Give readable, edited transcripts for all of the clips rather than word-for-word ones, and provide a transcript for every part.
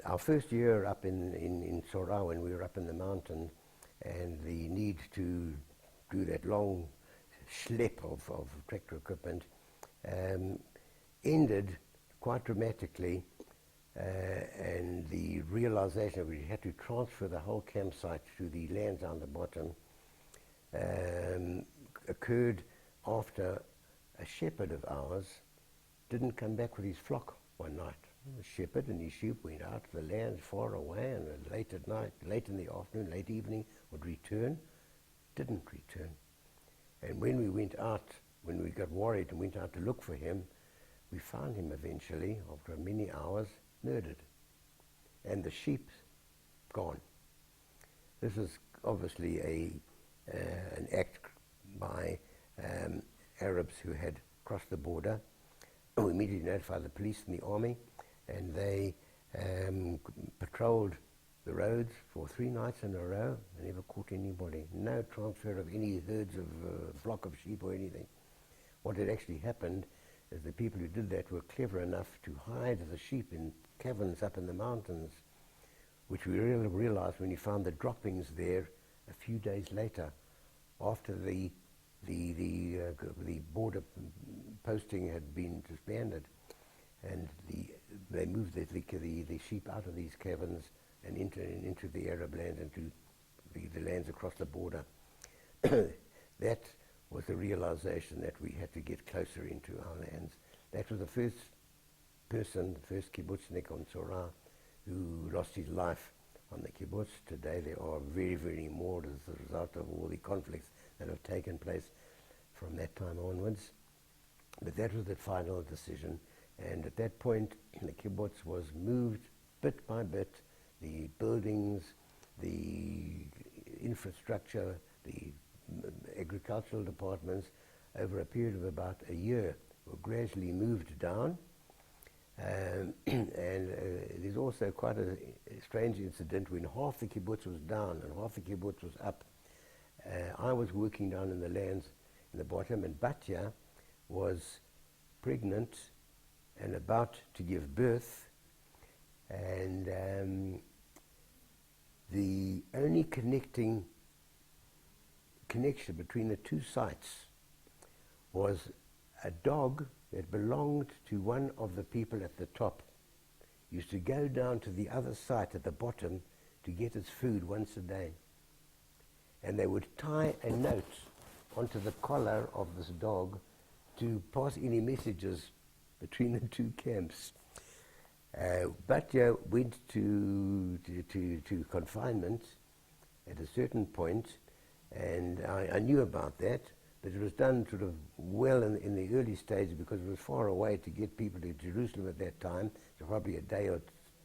our first year up in Sora, when we were up in the mountain, and the need to do that long schlep of tractor equipment ended quite dramatically, and the realization that we had to transfer the whole campsite to the lands on the bottom occurred after a shepherd of ours didn't come back with his flock one night. The shepherd and his sheep went out to the lands far away, and late at night, late in the afternoon, late evening, would return. Didn't return. And when we went out, when we got worried and went out to look for him, we found him eventually, after many hours, murdered. And the sheep gone. This is obviously an act by Arabs who had crossed the border. We immediately notified the police and the army, and they patrolled the roads for 3 nights in a row and never caught anybody. No transfer of any herds of flock of sheep or anything. What had actually happened is the people who did that were clever enough to hide the sheep in caverns up in the mountains, which we really realized when we found the droppings there a few days later, after the border posting had been disbanded, and they moved the sheep out of these caverns and into the Arab land, into the lands across the border. That was the realization that we had to get closer into our lands. That was the first person, the first kibbutznik on Sora, who lost his life on the kibbutz. Today there are very, very more as a result of all the conflicts that have taken place from that time onwards. But that was the final decision, and at that point the kibbutz was moved bit by bit. The buildings, the infrastructure, the agricultural departments, over a period of about a year, were gradually moved down. And there's also quite a strange incident when half the kibbutz was down and half the kibbutz was up. I was working down in the lands in the bottom, and Batya was pregnant and about to give birth, and the only connection between the two sites was a dog that belonged to one of the people at the top. Used to go down to the other site at the bottom to get its food once a day. And they would tie a note onto the collar of this dog to pass any messages between the two camps. Batya went to confinement at a certain point, and I knew about that, but it was done sort of well in the early stage because it was far away to get people to Jerusalem at that time. So probably a day or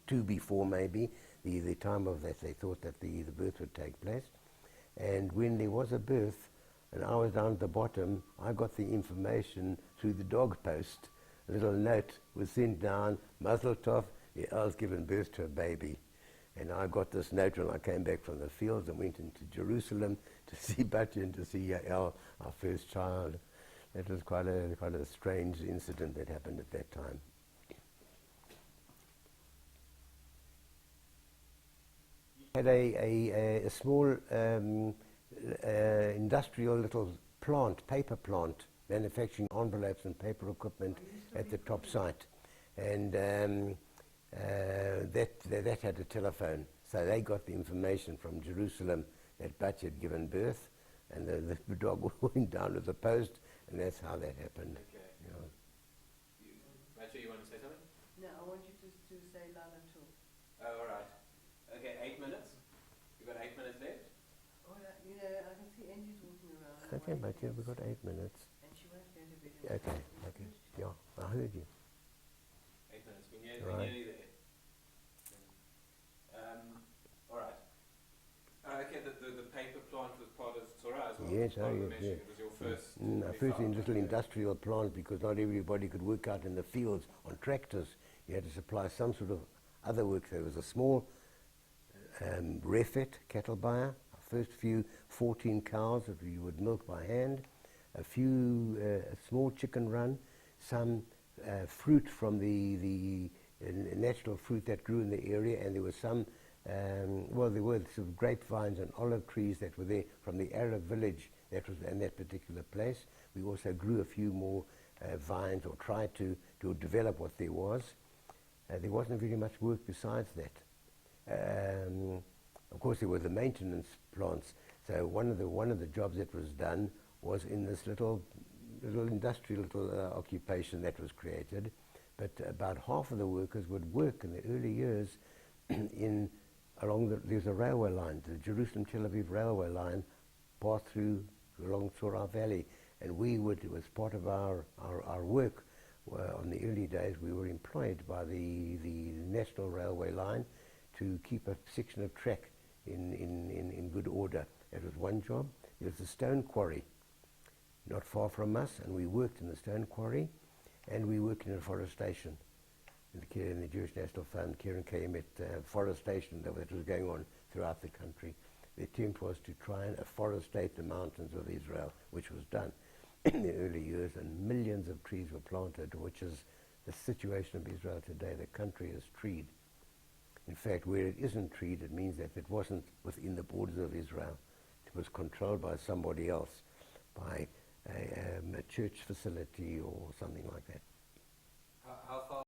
two before maybe the time of that they thought that the birth would take place. And when there was a birth, and I was down at the bottom, I got the information through the dog post. A little note was sent down, Mazel Tov, Yael's given birth to a baby. And I got this note when I came back from the fields and went into Jerusalem to see Batya and to see Yael, our first child. That was quite a strange incident that happened at that time. Had a small industrial little plant, paper plant, manufacturing envelopes and paper equipment at the top site. And that had a telephone. So they got the information from Jerusalem that Batya had given birth, and the dog went down to the post, and that's how that happened. Okay. Yeah. Batya, you want to say something? No, I want you to say Lala too. Oh, all right. Okay, 8 minutes. You've got 8 minutes left. Oh, yeah, I can see Angie's walking around. Okay, Batya, we've got 8 minutes. And she won't go to bed. Okay. Yeah, I heard you. 8 minutes. We're nearly there. All right. Okay, the paper plant was part of Torah as well. Yes, Part of the yes. mission. It was your first. First little industrial plant, because not everybody could work out in the fields on tractors. You had to supply some sort of other work. There was a small refit, cattle buyer, our first few 14 cows that we would milk by hand, a few, a small chicken run, some fruit from the natural fruit that grew in the area, and there was some, well, there were sort of grapevines and olive trees that were there from the Arab village that was in that particular place. We also grew a few more vines, or tried to develop what there was. There wasn't very much work besides that. Of course, there were the maintenance plants. So one of the jobs that was done was in this little industrial occupation that was created. But about half of the workers would work in the early years there's a railway line, the Jerusalem-Tel Aviv railway line, passed through along Tzorah Valley, and it was part of our work. On the early days, we were employed by the National Railway Line to keep a section of track in good order. That was one job. There was a stone quarry not far from us, and we worked in the stone quarry, and we worked in afforestation in the Jewish National Fund, Keren Kayemet, forestation that was going on throughout the country. The attempt was to try and afforestate the mountains of Israel, which was done in the early years, and millions of trees were planted, which is the situation of Israel today. The country is treed. In fact, where it isn't treed, it means that it wasn't within the borders of Israel. It was controlled by somebody else, by a church facility or something like that. How